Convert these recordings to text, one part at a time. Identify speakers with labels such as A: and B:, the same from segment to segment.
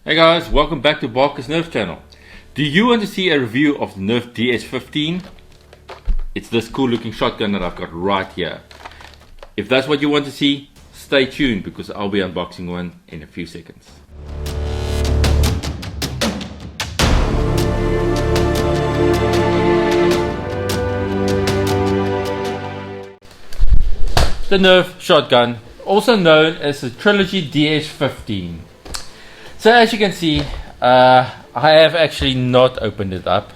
A: Hey guys, welcome back to Barker's Nerf channel. Do you want to see a review of the Nerf DS-15? It's this cool looking shotgun that I've got right here. If that's what you want to see, stay tuned because I'll be unboxing one in a few seconds. The Nerf shotgun, also known as the Trilogy DS-15. So as you can see, I have actually not opened it up.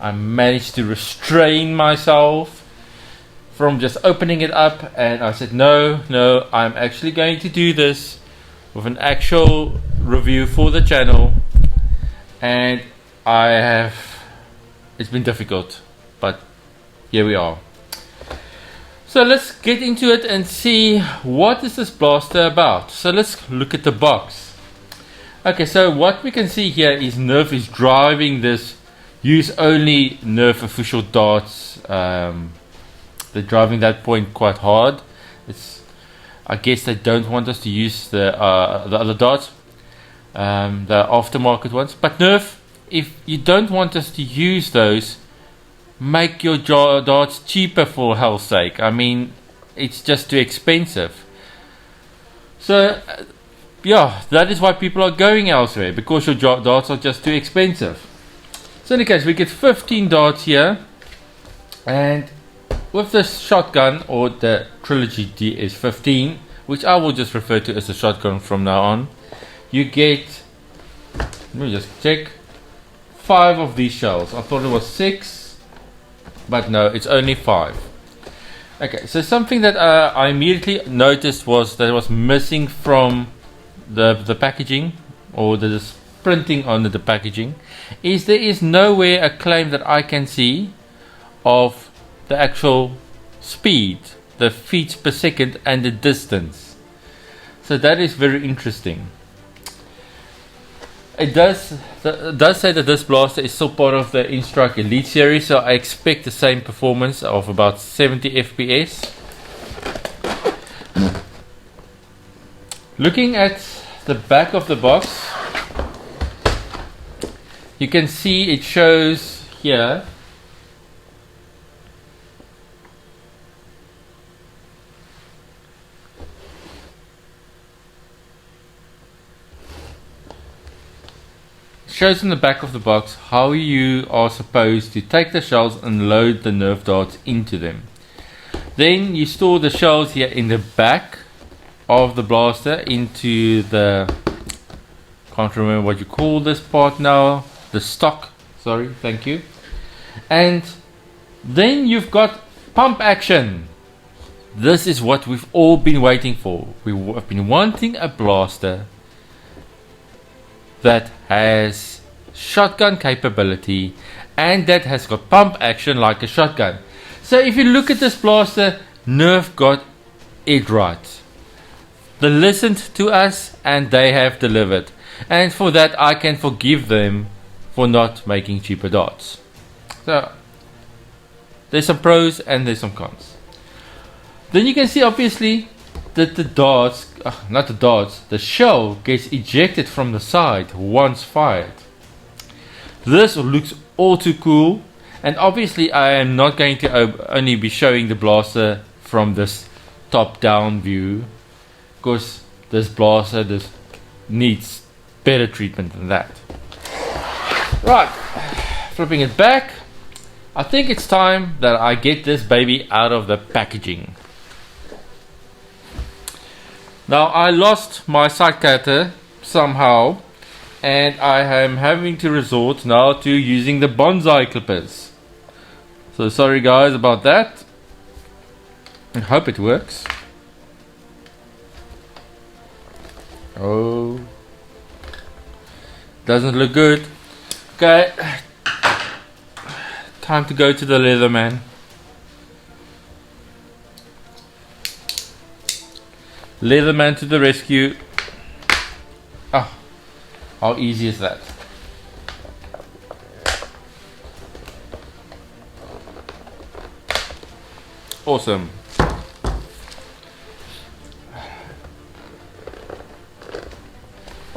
A: I managed to restrain myself from just opening it up, and I said no, I'm actually going to do this with an actual review for the channel. And it's been difficult, but here we are. So let's get into it and see what is this blaster about. So let's look at the box. Okay, so what we can see here is Nerf is driving this use only Nerf official darts. They're driving that point quite hard. I guess they don't want us to use the other darts, the aftermarket ones. But Nerf, if you don't want us to use those, make your darts cheaper for hell's sake. I mean, it's just too expensive. So yeah, that is why people are going elsewhere, because your darts are just too expensive. So in any case, we get 15 darts here, and with this shotgun, or the Trilogy DS-15, which I will just refer to as a shotgun from now on, you get, let me just check, 5 of these shells. I thought it was 6, but no, it's only 5. Okay, so something that I immediately noticed was that it was missing from the packaging, or the printing on the packaging, is there is nowhere a claim that I can see of the actual speed, the feet per second, and the distance. So that is very interesting. It does say that this blaster is still part of the Instrike Elite series, so I expect the same performance of about 70 FPS. Looking at the back of the box, you can see it shows here in the back of the box how you are supposed to take the shells and load the Nerf darts into them. Then you store the shells here in the back of the blaster into the, can't remember what you call this part now, the stock, sorry, thank you. And then you've got pump action. This is what we've all been waiting for. We have been wanting a blaster that has shotgun capability and that has got pump action like a shotgun. So if you look at this blaster, Nerf got it right. They listened to us and they have delivered, and for that I can forgive them for not making cheaper darts. So there's some pros and there's some cons. Then you can see obviously that the shell gets ejected from the side once fired. This looks all too cool, and obviously I am not going to only be showing the blaster from this top down view, because this blaster needs better treatment than that. Right, flipping it back, I think it's time that I get this baby out of the packaging. Now I lost my side cutter somehow, and I am having to resort now to using the bonsai clippers. So sorry guys about that. I hope it works. Oh, doesn't look good. Okay, time to go to the Leatherman. Leatherman to the rescue. Ah, how easy is that? Awesome.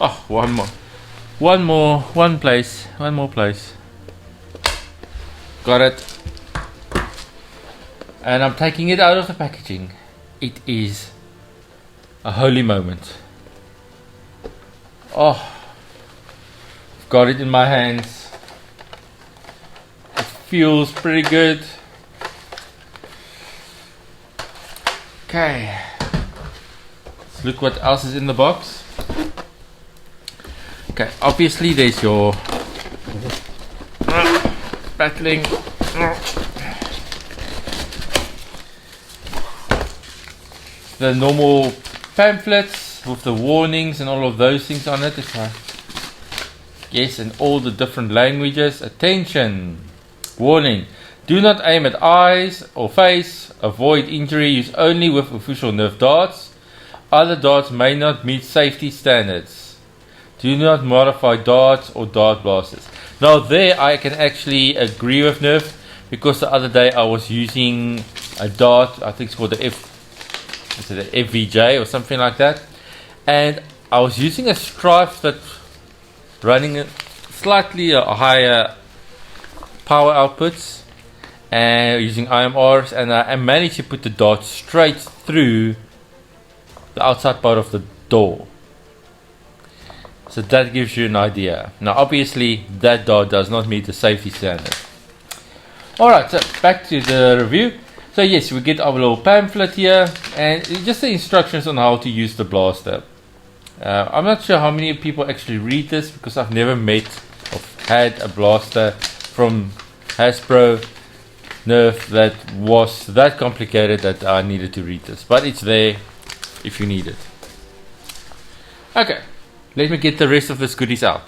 A: Oh, one more. One more place. Got it. And I'm taking it out of the packaging. It is a holy moment. Oh, I've got it in my hands. It feels pretty good. Okay, let's look what else is in the box. Okay, obviously there's your battling. The normal pamphlets with the warnings and all of those things on it. Yes, and all the different languages. Attention! Warning! Do not aim at eyes or face. Avoid injury. Use only with official Nerf darts. Other darts may not meet safety standards. Do not modify darts or dart blasters. Now there I can actually agree with Nerf, because the other day I was using a dart, I think it's called the FVJ or something like that, and I was using a stripe that running slightly higher power outputs and using IMRs, and I managed to put the dart straight through the outside part of the door. So that gives you an idea. Now obviously that dart does not meet the safety standard. Alright, so back to the review. So yes, we get our little pamphlet here and just the instructions on how to use the blaster. I'm not sure how many people actually read this, because I've never met or had a blaster from Hasbro, Nerf that was that complicated that I needed to read this, but it's there if you need it. Okay, let me get the rest of this goodies out.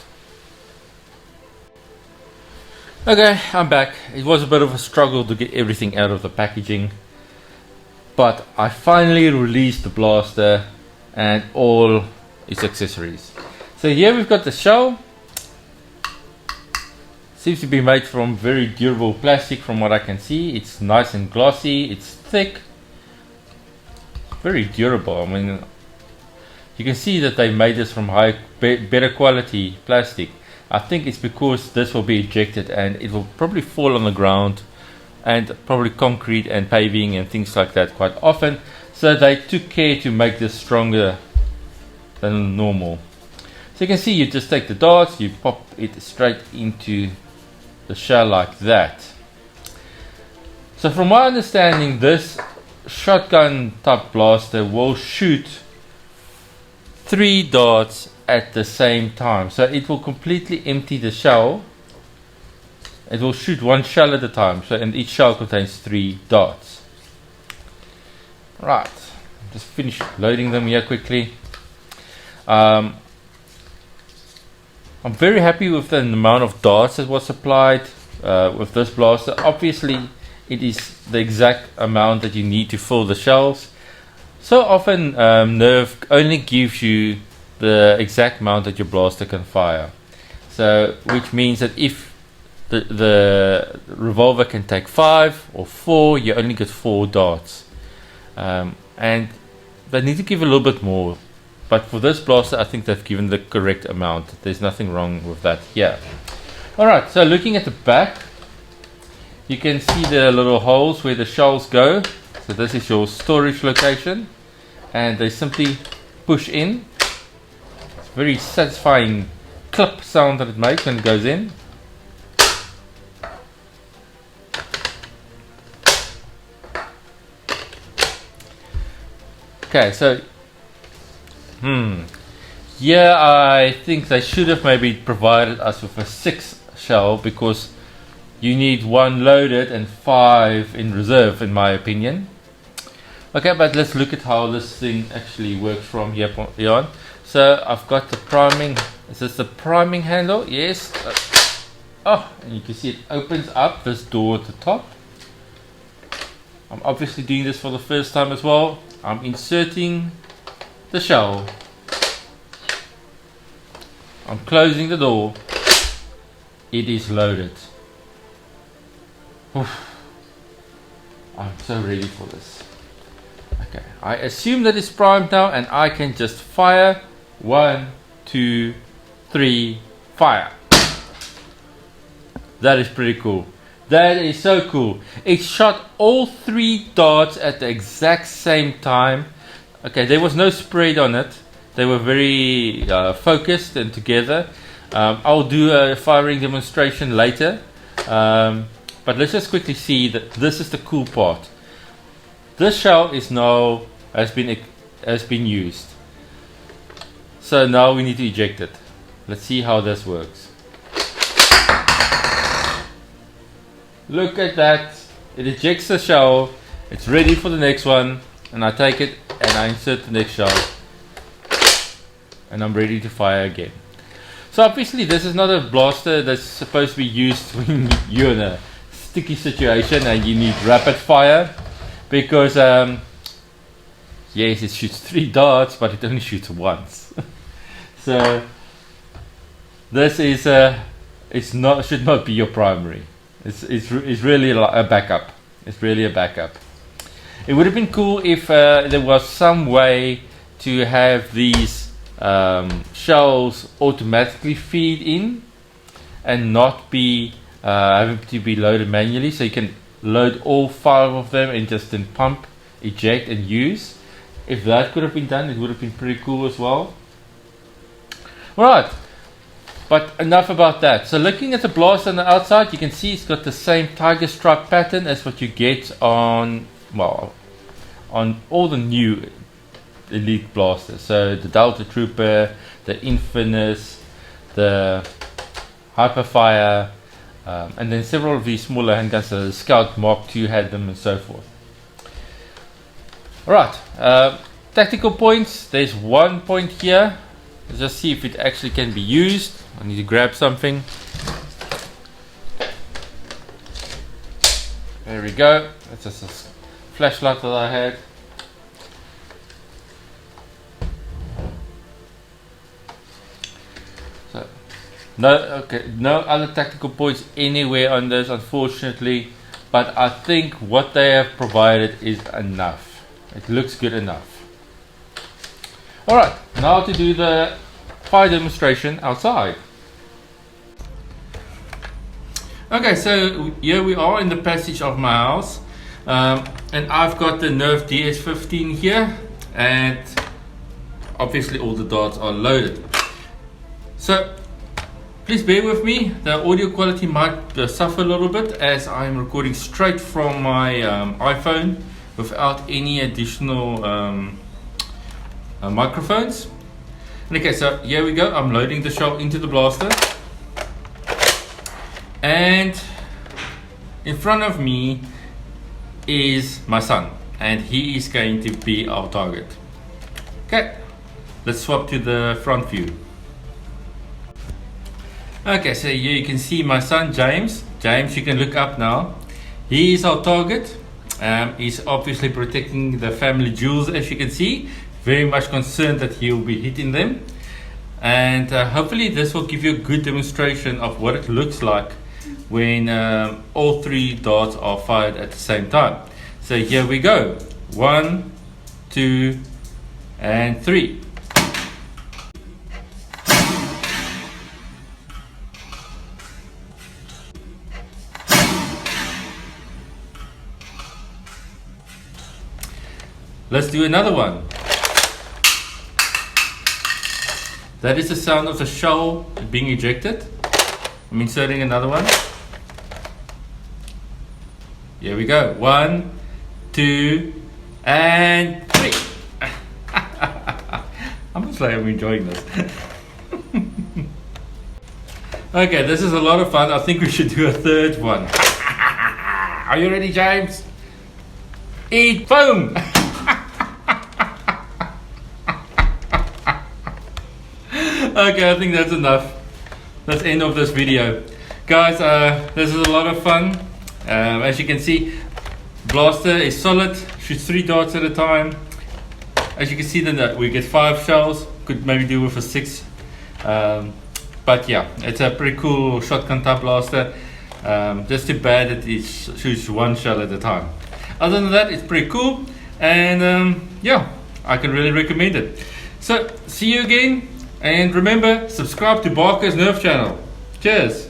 A: Okay, I'm back. It was a bit of a struggle to get everything out of the packaging, but I finally released the blaster and all its accessories. So here we've got the shell. Seems to be made from very durable plastic from what I can see. It's nice and glossy, it's thick, very durable. I mean, you can see that they made this from better quality plastic. I think it's because this will be ejected and it will probably fall on the ground, and probably concrete and paving and things like that quite often. So they took care to make this stronger than normal. So you can see, you just take the darts, you pop it straight into the shell like that. So from my understanding, this shotgun type blaster will shoot 3 darts at the same time. So it will completely empty the shell. It will shoot 1 shell at a time. So, and each shell contains 3 darts. Right, just finish loading them here quickly. I'm very happy with the amount of darts that was supplied with this blaster. Obviously it is the exact amount that you need to fill the shells. So often Nerf only gives you the exact amount that your blaster can fire. So which means that if the revolver can take 5 or 4, you only get 4 darts. And they need to give a little bit more. But for this blaster, I think they've given the correct amount. There's nothing wrong with that here. Alright, so looking at the back, you can see the little holes where the shells go. So this is your storage location, and they simply push in. It's a very satisfying clip sound that it makes when it goes in. Okay, so yeah, I think they should have maybe provided us with a 6 shell, because you need 1 loaded and 5 in reserve, in my opinion. Okay, but let's look at how this thing actually works from here on. So I've got the priming. Is this the priming handle? Yes. Oh, and you can see it opens up this door at the top. I'm obviously doing this for the first time as well. I'm inserting the shell. I'm closing the door. It is loaded. Oof. I'm so ready for this. Okay, I assume that it's primed now, and I can just fire 1, 2, 3, fire. That is pretty cool. That is so cool. It shot all 3 darts at the exact same time. Okay, there was no spread on it. They were very focused and together. I'll do a firing demonstration later. But let's just quickly see that this is the cool part. This shell is now has been used. So now we need to eject it. Let's see how this works. Look at that. It ejects the shell. It's ready for the next one. And I take it and I insert the next shell. And I'm ready to fire again. So obviously this is not a blaster that's supposed to be used when you're in a sticky situation and you need rapid fire. Because yes, it shoots 3 darts, but it only shoots once. So this is should not be your primary. It's really a backup. It's really a backup. It would have been cool if there was some way to have these shells automatically feed in and not be having to be loaded manually, so you can load all 5 of them and just then pump, eject and use. If that could have been done, it would have been pretty cool as well. Alright, but enough about that. So looking at the blaster on the outside, you can see it's got the same tiger stripe pattern as what you get on, well, on all the new elite blasters. So the Delta Trooper, the Infinis, the Hyperfire, and then several of these smaller handguns. So the Scout Mark II had them and so forth. Alright, tactical points. There's one point here. Let's just see if it actually can be used. I need to grab something. There we go. That's just a flashlight that I had. So, no other tactical points anywhere on this, unfortunately. But I think what they have provided is enough. It looks good enough. Alright, now to do the fire demonstration outside. Okay, so here we are in the passage of my house, and I've got the Nerf DS-15 here, and obviously all the darts are loaded. So please bear with me, the audio quality might suffer a little bit as I'm recording straight from my iPhone without any additional microphones. Okay, so here we go. I'm loading the shell into the blaster, and in front of me is my son, and he is going to be our target. Okay, let's swap to the front view. Okay, so here you can see my son James. James, you can look up now. He is our target. He's obviously protecting the family jewels, as you can see. Very much concerned that he'll be hitting them, and hopefully this will give you a good demonstration of what it looks like when all 3 darts are fired at the same time. So here we go. 1, 2, and 3. Let's do another one. That is the sound of the shell being ejected. I'm inserting another one. Here we go. 1, 2, and 3. I'm just like I'm enjoying this. Okay, this is a lot of fun. I think we should do a third one. Are you ready, James? Eat foam! Okay, I think that's enough. That's the end of this video. Guys, this is a lot of fun. As you can see, blaster is solid, shoots 3 darts at a time. As you can see, then we get 5 shells. Could maybe do with a 6. But yeah, it's a pretty cool shotgun type blaster. Just too bad that it shoots 1 shell at a time. Other than that, it's pretty cool. And yeah, I can really recommend it. So, see you again. And remember, subscribe to Barker's Nerf channel. Cheers.